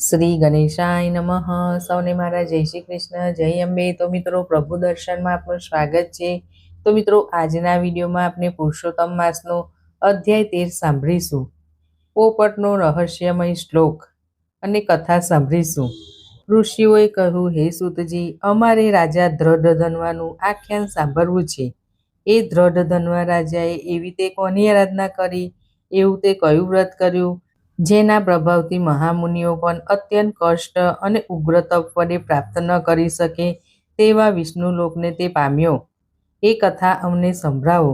શ્રી ગણેશાય નમઃ. સૌને મારા જય શ્રી કૃષ્ણ, જય અંબે. તો મિત્રો, પ્રભુ દર્શનમાં આપનું સ્વાગત છે. તો મિત્રો, આજના વિડીયોમાં આપણે પુરુષોત્તમ માસનો અધ્યાય 13 સાંભળીશું. પોપટનો રહસ્યમય શ્લોક અને કથા સાંભળીશું. ઋષિઓએ કહ્યું, હે સૂતજી, અમારે રાજા દ્રઢધન્વાનું આખ્યાન સાંભળવું છે. એ દ્રઢધન્વા રાજાએ એવી તે કોની આરાધના કરી, એવું તે કયું વ્રત કર્યું, જેના પ્રભાવથી મહામુનિઓ પણ અત્યંત કષ્ટ અને ઉગ્ર તપ વડે પ્રાપ્ત ન કરી શકે તેવા વિષ્ણુલોકને તે પામ્યો? એ કથા અમને સંભળાવો.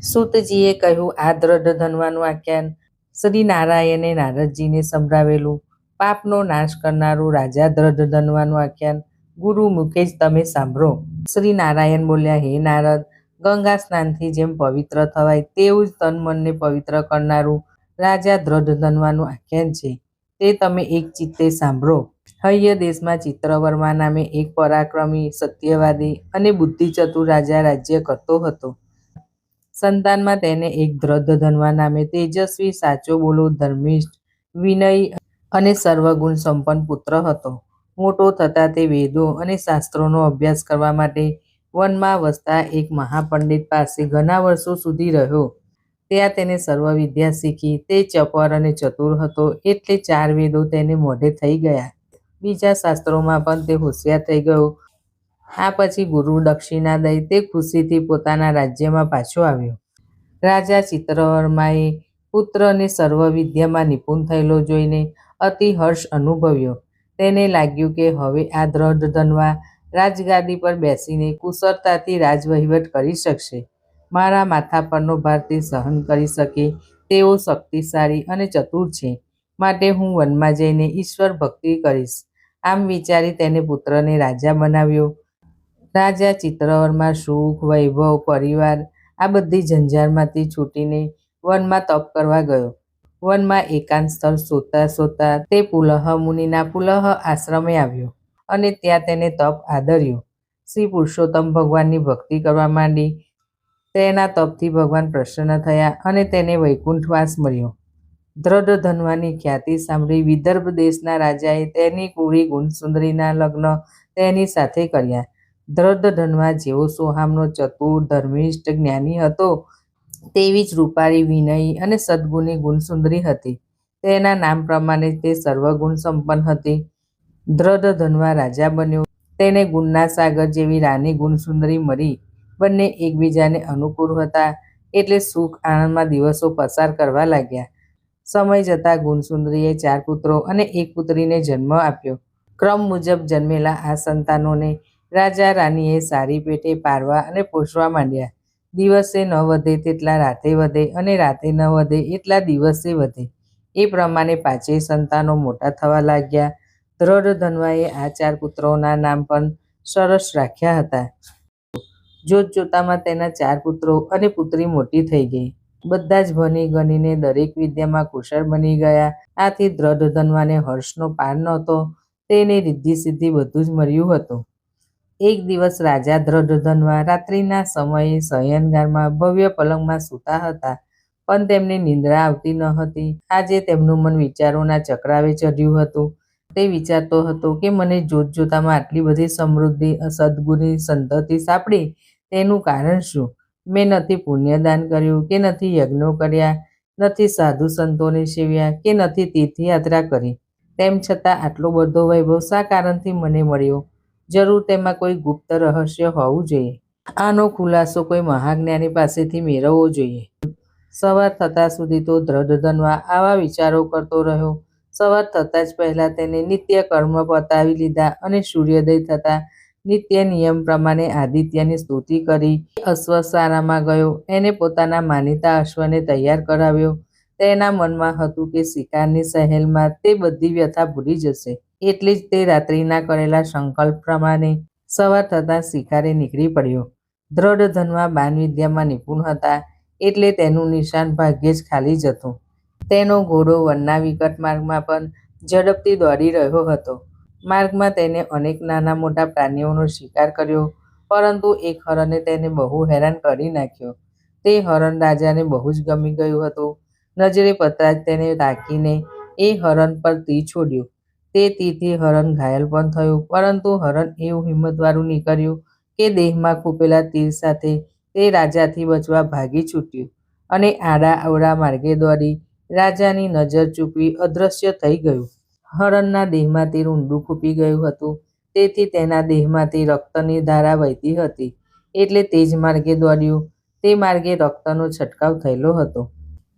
સૂતજીએ કહ્યું, આ દ્રઢધન્વાનું આખ્યાન શ્રી નારાયણે નારદજીને સંભળાવેલું. પાપનો નાશ કરનારું રાજા દ્રઢધન્વાનું આખ્યાન ગુરુ મુખે જ તમે સાંભળો. શ્રી નારાયણ બોલ્યા, હે નારદ, ગંગા સ્નાનથી જેમ પવિત્ર થવાય તેવું જ તન મનને પવિત્ર કરનારું રાજા દ્રઢધન્વાનું આખ્યાન છે. તે તમે એક ચિત્તે સાંભળો. હૈય દેશમાં ચિત્રવર્મા નામે એક પરાક્રમી, સત્યવાદી અને બુદ્ધિચતુર રાજા રાજ્ય કરતો હતો. સંતાનમાં તેને એક દ્રઢધન્વા નામે તેજસ્વી, સાચો બોલો, ધર્મિષ્ઠ, વિનયી અને સર્વગુણ સંપન્ન પુત્ર હતો. મોટો થતાં તે વેદો અને શાસ્ત્રોનો અભ્યાસ કરવા માટે વનમાં વસતા એક મહાપંડિત પાસે ઘણા વર્ષો સુધી રહ્યો. ત્યાં તેને સર્વ વિદ્યા શીખી. તે ચપળ અને ચતુર હતો, એટલે 4 વેદો તેને મોઢે થઈ ગયા. બીજા શાસ્ત્રોમાં પણ તે હોશિયાર થઈ ગયો. આ પછી ગુરુ દક્ષિણા દઈ તે ખુશીથી પોતાના રાજ્યમાં પાછો આવ્યો. રાજા ચિત્રવર્માએ પુત્રને સર્વ વિદ્યામાં નિપુણ થયેલો જોઈને અતિ હર્ષ અનુભવ્યો. તેને લાગ્યું કે હવે આ દ્રઢધન્વા રાજગાદી પર બેસીને કુશળતાથી રાજવહીવટ કરી શકશે. મારા માથા પરનો ભાર તે સહન કરી શકે તેવો શક્તિશાળી અને ચતુર છે. માટે હું વનમાં જઈને ઈશ્વર ભક્તિ કરીશ. આમ વિચારી તેને પુત્રને રાજા બનાવ્યો. રાજા ચિત્રવર્મા સુખ, વૈભવ, પરિવાર આ બધી ઝંઝાળમાંથી છૂટીને વનમાં તપ કરવા ગયો. વનમાં એકાંત સ્થળ શોધતા શોધતા તે પુલહ મુનિના પુલહ આશ્રમે આવ્યો અને ત્યાં તેને તપ આદર્યો. શ્રી પુરુષોત્તમ ભગવાનની ભક્તિ કરવા માંડી. તેના તપથી ભગવાન પ્રસન્ન થયા અને તેને વૈકુંઠવાસ મળ્યો. દ્રઢધન્વાની ખ્યાતિ સાંભળી વિદર્ભ દેશના રાજાએ તેની કુળી ગુણસુંદરીના લગ્ન તેની સાથે કર્યા. દ્રઢધન્વા જેવો સોહામનો, ચતુર, ધર્મિષ્ઠ, જ્ઞાની હતો, તેવી જ રૂપાળી, વિનયી અને સદ્ગુણી ગુણસુંદરી હતી. તેના નામ પ્રમાણે તે સર્વગુણ સંપન્ન હતી. દ્રઢધન્વા રાજા બન્યો. તેને ગુણના સાગર જેવી રાની ગુણસુંદરી મળી. બંને એકબીજાને અનુકૂળ હતા, એટલે સુખ આનંદમાં દિવસો પસાર કરવા લાગ્યા. સમય જતાં ગુણસુંદરીએ 4 પુત્રો અને 1 પુત્રીને જન્મ આપ્યો. ક્રમ મુજબ જન્મેલા આ સંતાનોને રાજા રાનીએ સારી પેટે પારવા અને પોષવા માંડ્યા. દિવસે ન વધે તેટલા રાતે વધે અને રાતે ન વધે એટલા દિવસે વધે. એ પ્રમાણે 5 સંતાનો મોટા થવા લાગ્યા. દ્રઢધન્વાએ આ 4 પુત્રોના નામ પણ સરસ રાખ્યા હતા. જોત જોતામાં તેના 4 પુત્રો અને પુત્રી મોટી થઈ ગઈ. બધા જ ભણી ગણીને દરેક વિદ્યામાં કુશળ બની ગયા. આથી દ્રઢધન્વાને હર્ષનો પાર નહોતો. તેને રિદ્ધિ સિદ્ધિ બધું જ મળ્યું હતું. એક દિવસ રાજા દ્રઢધન્વા રાત્રિના સમયે શયનગારમાં ભવ્ય પલંગમાં સૂતા હતા, પણ તેમને નિંદ્રા આવતી ન હતી. આજે તેમનું મન વિચારોના ચક્રાવે ચઢ્યું હતું. તે વિચારતો હતો કે મને જોત જોતામાં આટલી બધી સમૃદ્ધિ, સદ્ગુણી સંતતિ સાંપડી, તેનું કારણ શું? મેં નથી પુણ્યદાન કર્યું, કે નથી યજ્ઞો કર્યા, નથી સાધુ સંતોને સેવ્યા, કે નથી તીર્થયાત્રા કરી. તેમ છતાં આટલો બધો વૈભવ શા કારણથી મને મળ્યો? જરૂર તેમાં કોઈ ગુપ્ત રહસ્ય હોવું જોઈએ. આનો ખુલાસો કોઈ મહાજ્ઞાની પાસેથી મેળવવો જોઈએ. સવાર થતાં સુધી તો દ્રઢધન્વા આવા વિચારો કરતો રહ્યો. સવાર થતાં જ પહેલાં તેને નિત્ય કર્મ પતાવી લીધા અને સૂર્યોદય થતાં નિત્ય નિયમ પ્રમાણે આદિત્યની સ્તુતિ કરી. અશ્વશાળામાં ગયો. એને પોતાના માનીતા અશ્વને તૈયાર કરાવ્યો. તેના મનમાં હતું કે શિકારની સહેલમાં તે બધી વ્યથા ભૂલી જશે. એટલે જ તે રાત્રિના કરેલા સંકલ્પ પ્રમાણે સવાર થતાં શિકારે નીકળી પડ્યો. દ્રઢધન્વા બાણવિદ્યામાં નિપુણ હતા, એટલે તેનું નિશાન ભાગ્યે જ ખાલી જતું. તેનો ઘોડો વનના વિકટ માર્ગમાં પણ ઝડપથી દોડી રહ્યો હતો. માર્ગમાં તેને અનેક નાના મોટા પ્રાણીઓનો શિકાર કર્યો, પરંતુ એક હરણે તેને બહુ હેરાન કરી નાખ્યો. તે હરણ રાજાને બહુ જ ગમી ગયું હતું. નજરે પડતાં જ તેને તાકીને એ હરણ પર તીર છોડ્યું. તે તીરથી હરણ ઘાયલ પણ થયું, પરંતુ હરણ એવું હિંમતવાળું નીકળ્યું કે દેહમાં ખૂપેલા તીર સાથે તે રાજાથી બચવા ભાગી છૂટ્યું અને આડા અવળા માર્ગે દોડી રાજાની નજર ચૂકવી અદૃશ્ય થઈ ગયું. હરણના દેહમાં તીર ઊંડું ખૂપી ગયું હતું, તેથી તેના દેહમાંથી રક્તની ધારા વહેતી હતી. એટલે તે જ માર્ગે દોડ્યું. તે માર્ગે રક્તનો છંટકાવ થયેલો હતો.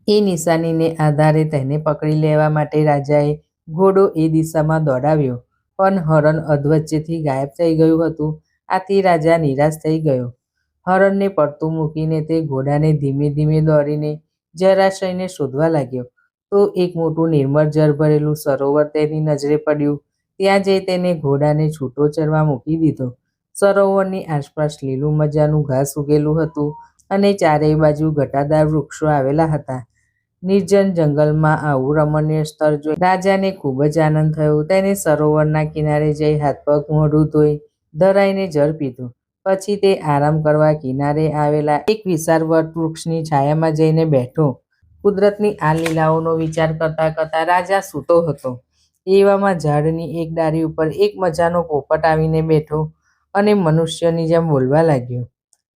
એ નિશાનીને આધારે તેને પકડી લેવા માટે રાજાએ ઘોડો એ દિશામાં દોડાવ્યો, પણ હરણ અધવચ્ચેથી ગાયબ થઈ ગયું હતું. આથી રાજા નિરાશ થઈ ગયો. હરણને પડતું મૂકીને તે ઘોડાને ધીમે ધીમે દોડીને જરાશયને શોધવા લાગ્યો. તો એક મોટું નિર્મળ જળ ભરેલું સરોવર તેની નજરે પડ્યું. ત્યાં જઈ તેને ઘોડાને છૂટો ચરવા મૂકી દીધો. સરોવરની આસપાસ લીલું મજાનું ઘાસ ઉગેલું હતું અને ચારેય બાજુ ઘટાદાર વૃક્ષો આવેલા હતા. નિર્જન જંગલમાં આવું રમણીય સ્થળ જોઈ રાજાને ખૂબ જ આનંદ થયો. તેને સરોવરના કિનારે જઈ હાથ પગ મોઢું ધોઈ ધરાઈને જળ પીધું. પછી તે આરામ કરવા કિનારે આવેલા એક વિશાળ વટ વૃક્ષની છાયામાં જઈને બેઠો. કુદરતની આ લીલાઓનો વિચાર કરતા કરતા રાજા સૂતો હતો. એવામાં ઝાડની એક ડાળી ઉપર એક મજાનો પોપટ આવીને બેઠો અને મનુષ્યની જેમ બોલવા લાગ્યો.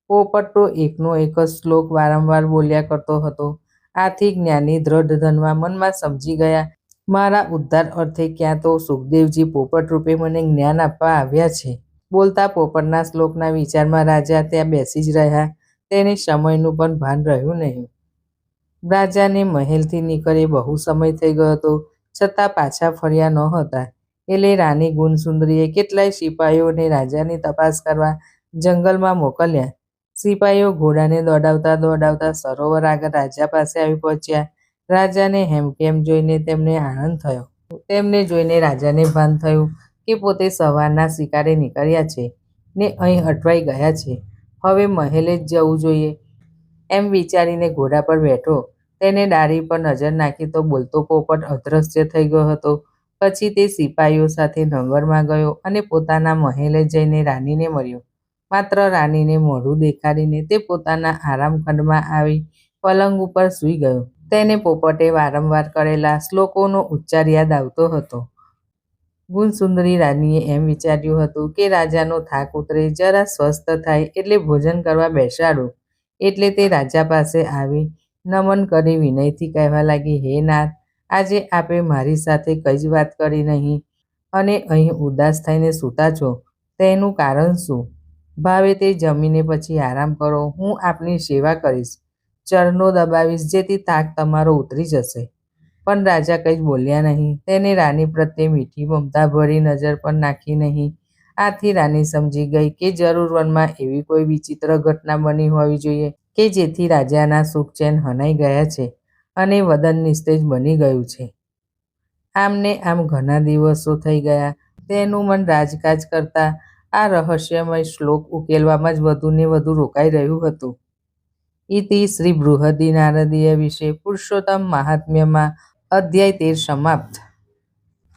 પોપટ તો એકનો એક જ શ્લોક વારંવાર બોલ્યા કરતો હતો. આથી જ્ઞાની દ્રઢ ધનવા મનમાં સમજી ગયા, મારા ઉદ્ધાર અર્થે ક્યાં તો સુખદેવજી પોપટ રૂપે મને જ્ઞાન આપવા આવ્યા છે. બોલતા પોપટના શ્લોકના વિચારમાં રાજા ત્યાં બેસી જ રહ્યા. તેને સમયનું પણ ભાન રહ્યું નહીં. રાજાને મહેલથી નીકળે બહુ સમય થઈ ગયો હતો, છતાં પાછા ફર્યા નહોતા. એટલે રાણી ગુણસુંદરીએ કેટલાય સિપાહીઓને રાજાની તપાસ કરવા જંગલમાં મોકલ્યા. સિપાહીઓ ઘોડાને દોડાવતા દોડાવતા સરોવર આગળ રાજા પાસે આવી પહોંચ્યા. રાજાને હેમખેમ જોઈને તેમને આનંદ થયો. તેમને જોઈને રાજાને ભાન થયું કે પોતે સવારના શિકારે નીકળ્યા છે ને અહીં અટવાઈ ગયા છે. હવે મહેલે જ જવું જોઈએ એમ વિચારીને ઘોડા પર બેઠો. તેને ડાળી પર નજર નાખી તો બોલતો પોપટ અદૃશ્ય થઈ ગયો હતો. પછી તે સિપાહીઓ સાથે નગરમાં ગયો અને પોતાના મહેલે જઈને રાણીને મળ્યો. માત્ર રાણીને મોઢું દેખાડીને તે પોતાના આરામખંડમાં આવી પલંગ ઉપર સૂઈ ગયો. તેને પોપટે વારંવાર કરેલા શ્લોકોનો ઉચ્ચાર યાદ આવતો હતો. ગુણસુંદરી રાણીએ એમ વિચાર્યું હતું કે રાજાનો થાક ઉતરે, જરા સ્વસ્થ થાય એટલે ભોજન કરવા બેસાડું. એટલે તે રાજા પાસે આવી નમન કરી વિનયથી કહેવા લાગી, હે નાથ, આજે આપે મારી સાથે કઈ જ વાત કરી નહીં અને અહીં ઉદાસ થઈને સૂતા છો. તેનું કારણ શું? ભાવે તે જમીને પછી આરામ કરો. હું આપની સેવા કરીશ, ચરણો દબાવીશ, જેથી થાક તમારો ઉતરી જશે. પણ રાજા કંઈ જ બોલ્યા નહીં. તેને રાણી પ્રત્યે મીઠી મમતા ભરી નજર પણ નાખી નહીં. આથી રાણી સમજી ગઈ કે જરૂર વનમાં એવી કોઈ વિચિત્ર ઘટના બની હોવી જોઈએ કે જેથી રાજાના સુખ ચેન હનાઈ ગયા છે અને વદન નિસ્તેજ બની ગયું છે. આમને આમ ઘણા દિવસો થઈ ગયા. તેનું મન રાજકાજ કરતા આ રહસ્યમય શ્લોક ઉકેલવામાં જ વધુ ને વધુ રોકાઈ રહ્યું હતું. ઇતિ શ્રી બૃહદી નારદીય વિશે પુરુષોત્તમ મહાત્મ્યમાં અધ્યાય 13 સમાપ્ત.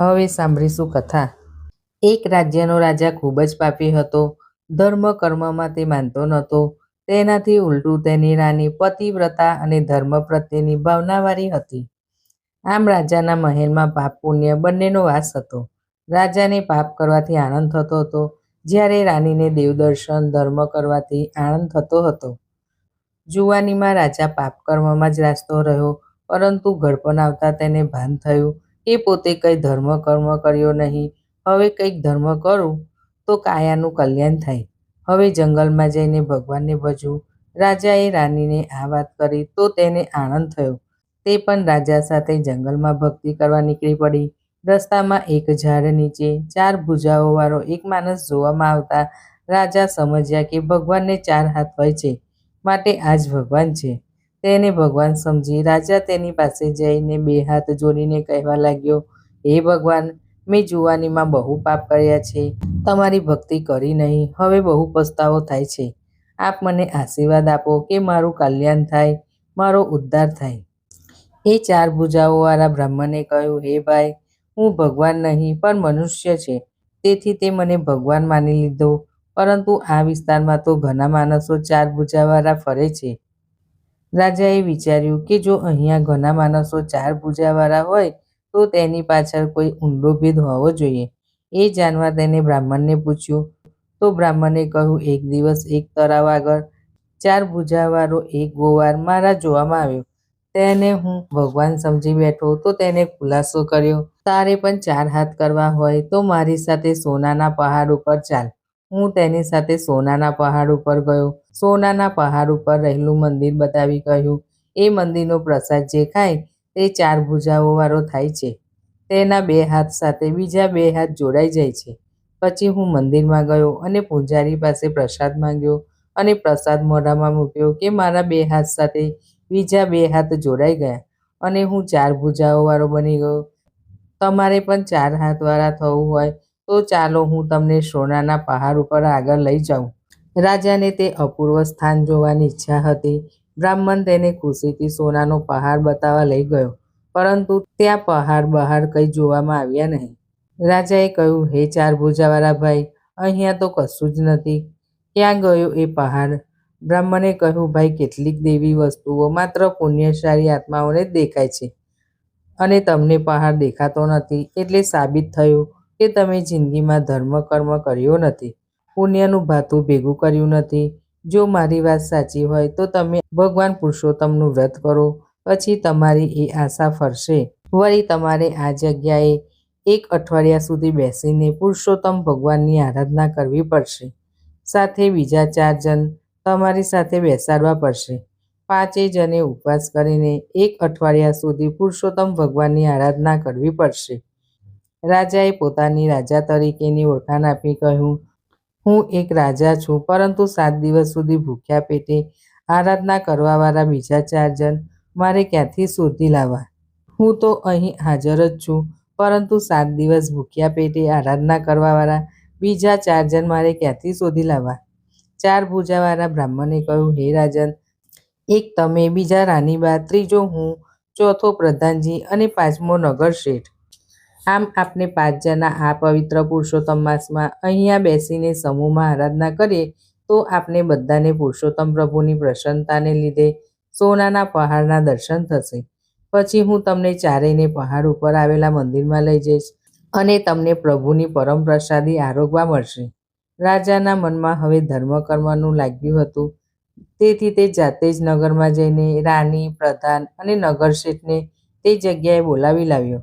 હવે સાંભળીશું કથા. એક રાજ્યનો રાજા ખૂબ જ પાપી હતો. ધર્મ કર્મમાં તે માનતો નહોતો. તેનાથી ઉલટું તેની રાણી પતિવ્રતા અને ધર્મ પ્રત્યેની ભાવનાવાળી હતી. આમ રાજાના મહેલમાં પાપ પુણ્ય બંનેનો વાસ હતો. રાજાને પાપ કરવાથી આનંદ થતો હતો, જ્યારે રાણીને દેવદર્શન ધર્મ કરવાથી આનંદ થતો હતો. જુવાનીમાં રાજા પાપ કર્મમાં જ રાચતો રહ્યો, પરંતુ ઘડપણ આવતા તેને ભાન થયું કે પોતે કંઈ ધર્મ કર્મ કર્યો નહીં. હવે કંઈક ધર્મ કરું તો કાયાનું કલ્યાણ થાય. હવે જંગલમાં જઈને ભગવાનને ભજવું. રાજાએ રાણીને આ વાત કરી તો તેને આનંદ થયો. તે પણ રાજા સાથે જંગલમાં ભક્તિ કરવા નીકળી પડી. રસ્તામાં એક ઝાડ નીચે 4 ભુજાઓવાળો એક માણસ જોવામાં આવતા રાજા સમજ્યા કે ભગવાનને 4 હાથ હોય છે, માટે આ જ ભગવાન છે. તેને ભગવાન સમજી રાજા તેની પાસે જઈને 2 હાથ જોડીને કહેવા લાગ્યો, હે ભગવાન, મેં જુવાનીમાં બહુ પાપ કર્યા છે, તમારી ભક્તિ કરી નહીં. હવે બહુ પસ્તાવો થાય છે. આપ મને આશીર્વાદ આપો કે મારું કલ્યાણ થાય, મારો ઉદ્ધાર થાય. એ 4 ભુજાઓવાળા બ્રાહ્મણે કહ્યું, હે ભાઈ, હું ભગવાન નહીં પણ મનુષ્ય છે, તેથી તે મને ભગવાન માની લીધો. પરંતુ આ વિસ્તારમાં તો ઘણા માણસો 4 ભુજાવાળા ફરે છે. રાજાએ વિચાર્યું કે જો અહીંયા ઘણા માણસો 4 ભુજાવાળા હોય તો તેની પાછળ કોઈ ઊંડો ભેદ હોવો જોઈએ. એ જાણવા તેને બ્રાહ્મણને પૂછ્યું. તો બ્રાહ્મણે કહ્યું, એક દિવસ એક તળાવ આગળ 4 ભુજાવાળો એક ગોવાર મારા જોવામાં આવ્યો. તેને હું ભગવાન સમજી બેઠો તો તેને ખુલાસો કર્યો, તારે પણ 4 હાથ કરવા હોય તો મારી સાથે સોનાના પહાડ ઉપર ચાલ. હું તેની સાથે સોનાના પહાડ ઉપર ગયો. સોનાના પહાડ ઉપર રહેલું મંદિર બતાવી કહ્યું, એ મંદિરનો પ્રસાદ જે ખાય તે 4 ભુજાઓવાળો થાય છે. તેના 2 હાથ સાથે બીજા 2 હાથ જોડાઈ જાય છે. પછી હું મંદિરમાં ગયો અને પૂજારી પાસે પ્રસાદ માંગ્યો અને પ્રસાદ મોઢામાં મૂક્યો કે મારા 2 હાથ સાથે બીજા 2 હાથ જોડાઈ ગયા અને હું 4 ભુજાઓવાળો બની ગયો. તમારે પણ 4 હાથવાળા થવું હોય તો ચાલો હું તમને સોનાના પહાડ ઉપર આગળ લઈ જાઉં. રાજાને તે અપૂર્વ સ્થાન જોવાની ઈચ્છા હતી. બ્રાહ્મણ તેને ખુશીથી સોનાનો પહાડ બતાવવા લઈ ગયો, પરંતુ ત્યાં પહાડ બહાર કંઈ જોવામાં આવ્યા નહીં. રાજાએ કહ્યું, હે 4 ભુજાવાળા ભાઈ, અહીંયા તો કશું જ નથી. ક્યાં ગયો એ પહાડ? બ્રાહ્મણે કહ્યું, ભાઈ, કેટલીક દેવી વસ્તુઓ માત્ર પુણ્યશાળી આત્માઓને જ દેખાય છે અને તમને પહાડ દેખાતો નથી, એટલે સાબિત થયું કે તમે જિંદગીમાં ધર્મ કર્મ કર્યો નથી, પુણ્યનું ભાથું ભેગું કર્યું નથી. જો મારી વાત સાચી હોય તો તમે ભગવાન પુરુષોત્તમનું વ્રત કરો, પછી તમારી એ આશા ફરશે. વળી તમારે આ જગ્યાએ 1 અઠવાડિયા સુધી બેસીને પુરુષોત્તમ ભગવાનની આરાધના કરવી પડશે. સાથે બીજા 4 જણ તમારી સાથે બેસાડવા પડશે. 5 જણે ઉપવાસ કરીને 1 અઠવાડિયા સુધી પુરુષોત્તમ ભગવાનની આરાધના કરવી પડશે. રાજાએ પોતાની રાજા તરીકેની ઓળખાણ આપી કહ્યું, હું એક રાજા છું, પરંતુ 7 દિવસ સુધી ભૂખ્યા પેટે આરાધના કરવાવાળા બીજા 4 જણ મારે ક્યાંથી શોધી લાવવા? હું તો અહીં હાજર જ છું, પરંતુ 7 દિવસ ભૂખ્યા પેટે આરાધના કરવાવાળા બીજા 4 જણ મારે ક્યાંથી શોધી લાવવા? 4 ભુજાવાળા બ્રાહ્મણે કહ્યું, હે રાજન, એક તમે, બીજા રાનીબા, ત્રીજો હું, ચોથો પ્રધાનજી અને 5મો નગર શેઠ. આમ આપણે 5 જણા આ પવિત્ર પુરુષોત્તમ માસમાં અહીંયા બેસીને સમૂહમાં આરાધના કરીએ તો આપણે બધાને પુરુષોત્તમ પ્રભુની પ્રસન્નતાને લીધે સોનાના પહાડના દર્શન થશે. પછી હું તમને ચારેયને પહાડ ઉપર આવેલા મંદિરમાં લઈ જઈશ અને તમને પ્રભુની પરમ પ્રસાદી આરોગવા મળશે. રાજાના મનમાં હવે ધર્મ કર્મનું લાગ્યું હતું, તેથી તે જાતે જ નગરમાં જઈને રાણી, પ્રધાન અને નગર શેઠને તે જગ્યાએ બોલાવી લાવ્યો.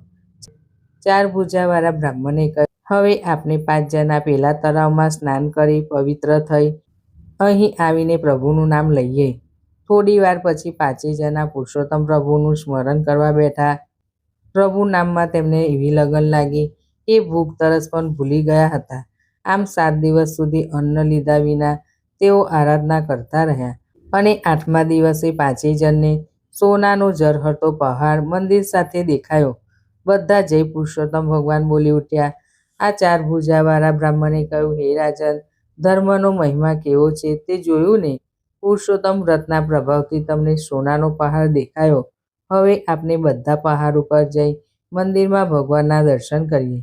4 ભુજાવાળા બ્રાહ્મણે કહ્યું, હવે આપણે 5 જણા પેલા તળાવમાં સ્નાન કરી પવિત્ર થઈ અહીં આવીને પ્રભુનું નામ લઈએ. થોડી વાર પછી 5 જણા પુરુષોત્તમ પ્રભુનું સ્મરણ કરવા બેઠા. પ્રભુ નામમાં તેમને એવી લગન લાગી કે ભૂખ તરસ પણ ભૂલી ગયા હતા. આમ 7 દિવસ સુધી અન્ન લીધા વિના તેઓ આરાધના કરતા રહ્યા અને 8મા દિવસે 5 જણને સોનાનો ઝરહરતો પહાડ મંદિર સાથે દેખાયો. બધા જય પુરુષોત્તમ ભગવાન બોલી ઉઠ્યા. આ 4 ભુજાવાળા બ્રાહ્મણે કહ્યું, હે રાજન, ધર્મનો મહિમા કેવો છે તે જોયું ને? પુરુષોત્તમ વ્રતના પ્રભાવથી તમને સોનાનો પહાડ દેખાયો. હવે આપણે બધા પહાડ ઉપર જઈ મંદિરમાં ભગવાનના દર્શન કરીએ.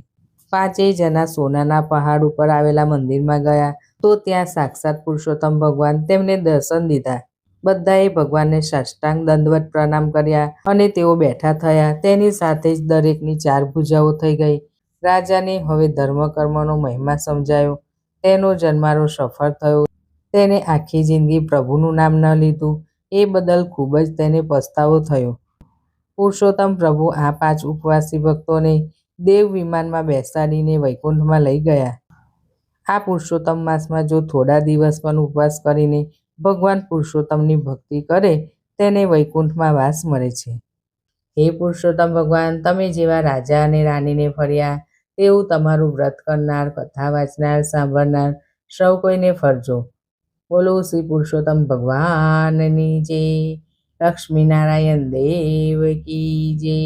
5 જણા સોનાના પહાડ ઉપર આવેલા મંદિરમાં ગયા તો ત્યાં સાક્ષાત પુરુષોત્તમ ભગવાન તેમને દર્શન દીધા. બધાએ ભગવાનને સાષ્ટાંગ દંડવત પ્રણામ કર્યા અને તેઓ બેઠા થયા. તેની સાથે જ દરેકની 4 ભુજાઓ થઈ ગઈ. રાજાને હવે ધર્મ કર્મનો મહિમા સમજાયો. તેનો જન્મારો સફળ થયો. તેને આખી જિંદગી પ્રભુનું નામ ન લીધું એ બદલ ખૂબ જ તેને પસ્તાવો થયો. પુરુષોત્તમ પ્રભુ આ 5 ઉપવાસી ભક્તોને દેવ વિમાનમાં બેસાડીને વૈકુંઠમાં લઈ ગયા. આ પુરુષોત્તમ માસમાં જો થોડા દિવસ પણ ઉપવાસ કરીને ભગવાન પુરુષોત્તમની ભક્તિ કરે તેને વૈકુંઠમાં વાસ મળે છે. હે પુરુષોત્તમ ભગવાન, તમે જેવા રાજા અને રાણીને ફર્યા તેવું તમારું વ્રત કરનાર, કથા વાંચનાર, સાંભળનાર સૌ કોઈને ફરજો. બોલો શ્રી પુરુષોત્તમ ભગવાનની જય. લક્ષ્મીનારાયણ દેવ કી જય.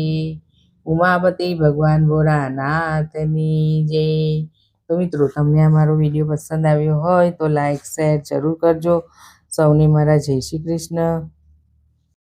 ઉમાપતિ ભગવાન ભોળાનાથની જય. તો મિત્રો, તમને અમારો વિડીયો પસંદ આવ્યો હોય તો લાઈક, શેર જરૂર કરજો. સૌને મારા જય શ્રી કૃષ્ણ.